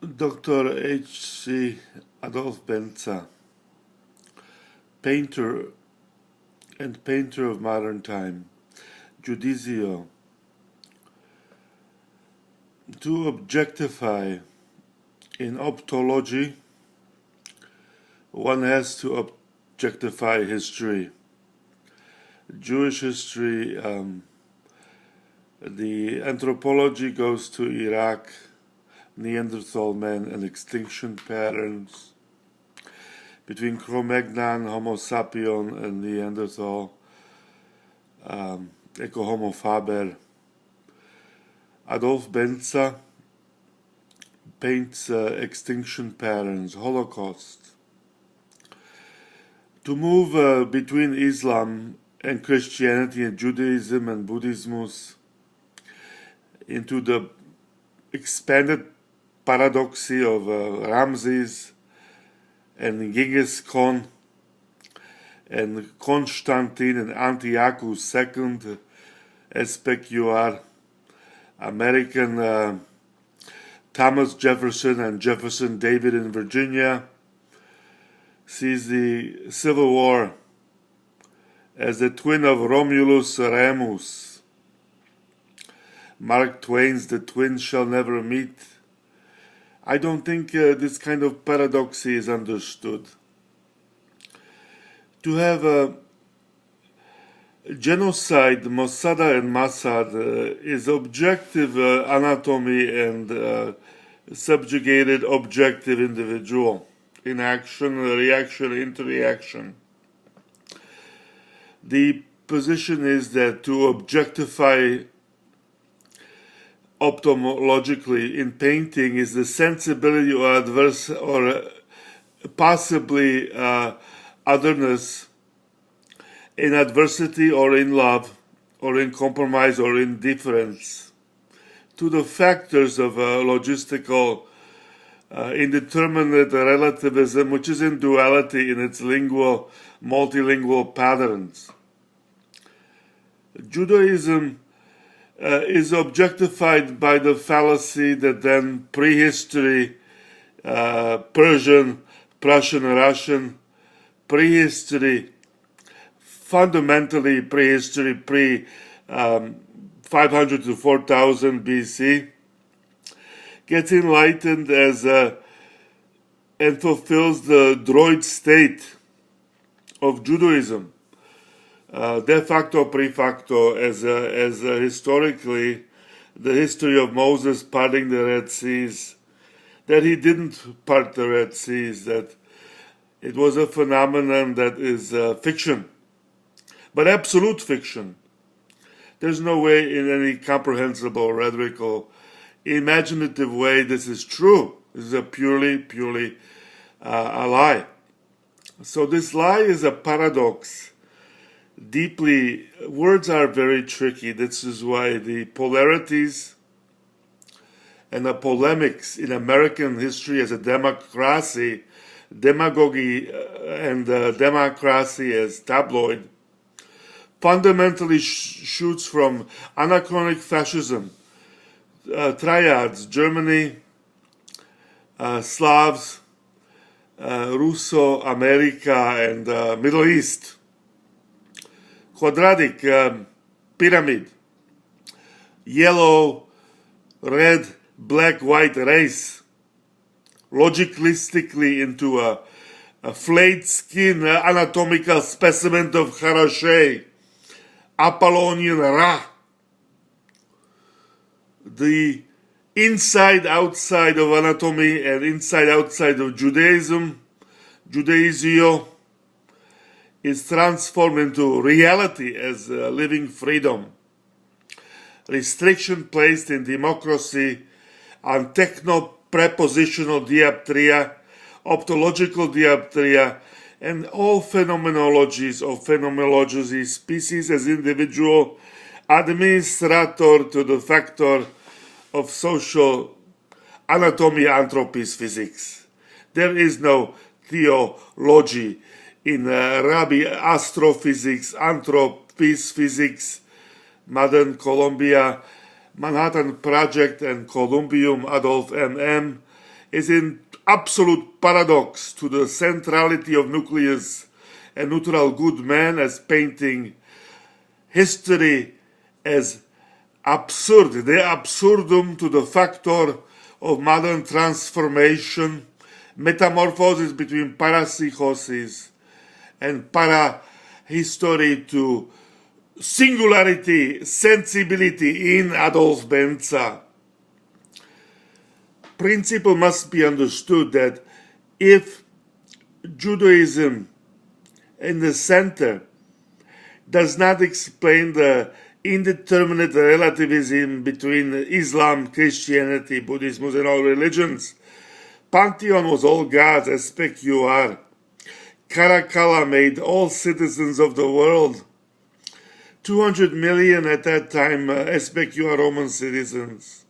Dr. H.C. Adolf Benza, painter and painter of modern time, Judicio. To objectify in optology, one has to objectify history. Jewish history, the anthropology goes to Iraq, Neanderthal men and extinction patterns between Cro-Magnon, Homo sapien, and Neanderthal, Eco Homo faber. Adolf Benza paints extinction patterns, Holocaust. To move between Islam and Christianity and Judaism and Buddhism into the expanded paradoxy of Ramses and Genghis Khan and Constantine and Antiochus II, SPQR, American Thomas Jefferson and Jefferson David in Virginia, sees the Civil War as the twin of Romulus Remus. Mark Twain's The Twins Shall Never Meet. I don't think this kind of paradoxy is understood. To have a genocide, Masada and Masad, is objective anatomy and subjugated objective individual in action, reaction, interreaction. The position is that to objectify ophthalmologically in painting is the sensibility or adverse or possibly otherness in adversity or in love or in compromise or indifference to the factors of logistical indeterminate relativism, which is in duality in its multilingual patterns. Judaism is objectified by the fallacy that then prehistory, Persian, Prussian, Russian, prehistory, fundamentally prehistory, 500 to 4000 BC, gets enlightened as and fulfills the droid state of Judaism. De facto, pre facto, as historically, the history of Moses parting the Red Seas, that he didn't part the Red Seas, that it was a phenomenon that is fiction, but absolute fiction. There's no way in any comprehensible, rhetorical, imaginative way this is true. This is a purely a lie. So this lie is a paradox. Deeply, words are very tricky. This is why the polarities and the polemics in American history as a democracy, demagogy and democracy as tabloid, fundamentally shoots from anachronic fascism, triads, Germany, Slavs, Russo, America, and Middle East. Quadratic pyramid, yellow, red, black, white race, logicalistically into a flayed skin anatomical specimen of Harashe, Apollonian Ra. The inside-outside of anatomy and inside-outside of Judaism, Judaizio, is transformed into reality as living freedom. Restriction placed in democracy on techno-prepositional dioptria, optological dioptria, and all phenomenologies of phenomenology, species as individual, administrator to the factor of social anatomy, anthropis, physics. There is no theology in Rabbi astrophysics, anthropis physics, modern Columbia, Manhattan Project and Columbium Adolf M.M., is in absolute paradox to the centrality of nucleus and neutral good man, as painting history as absurd, de absurdum to the factor of modern transformation, metamorphosis between parapsychosis and parahistory to singularity, sensibility in Adolf Benza. Principle must be understood that if Judaism in the center does not explain the indeterminate relativism between Islam, Christianity, Buddhism, and all religions, Pantheon was all gods, SPQR. Caracalla made all citizens of the world. 200 million at that time SPQR Roman citizens.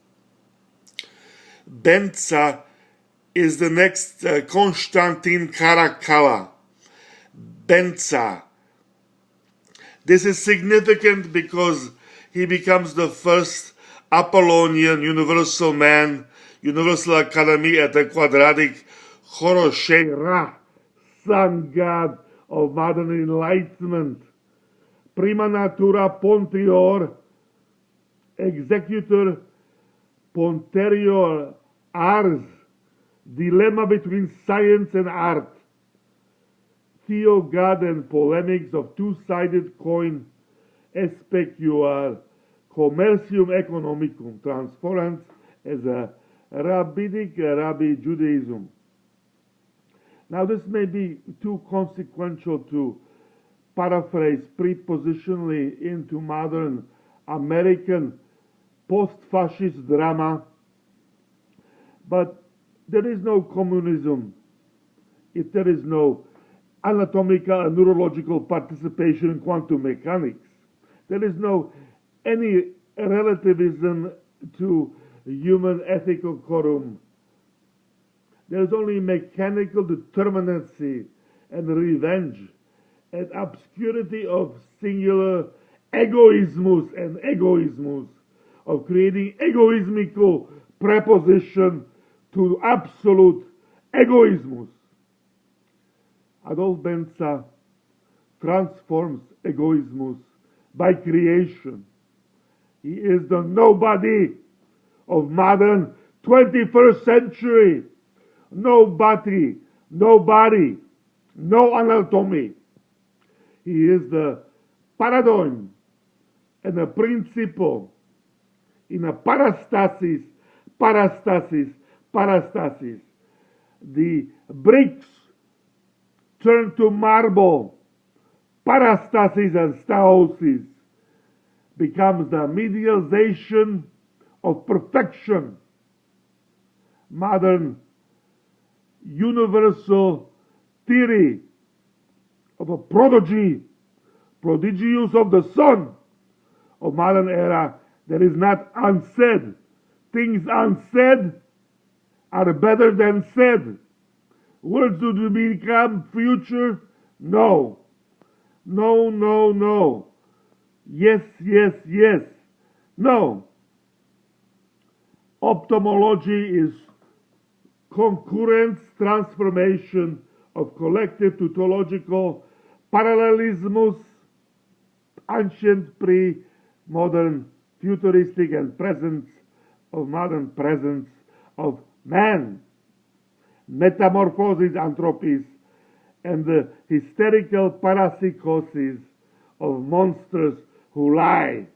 Benza is the next Constantine Caracalla. Benza. This is significant because he becomes the first Apollonian universal man, Universal Academy at the quadratic Choroshei Ra, sun god of modern enlightenment. Prima natura pontior, executor ponterior ars, dilemma between science and art. Theo-God and polemics of two-sided coin, SPQR, commercium economicum, transference as a rabbinic Rabbi Judaism. Now this may be too consequential to paraphrase prepositionally into modern American post-fascist drama, but there is no communism if there is no anatomical and neurological participation in quantum mechanics. There is no any relativism to human ethical quorum. There is only mechanical determinacy and revenge and obscurity of singular egoismus and egoismus, of creating egoismical preposition to absolute egoismus. Adolf Benza transforms egoismus by creation. He is the nobody of modern 21st century. Nobody, no anatomy. He is the paradigm and a principle in a parastasis. The bricks turn to marble. Parastasis and staosis becomes the medialization of perfection. Modern universal theory of a prodigious of the sun of modern era that is not unsaid. Things unsaid are better than said. Words to become future? No. No. Yes. No. Ophthalmology is concurrent transformation of collective tautological parallelismus, ancient, pre-modern, futuristic, and presence of modern presence of man, metamorphosis, anthropis, and the hysterical parapsychosis of monsters who lie.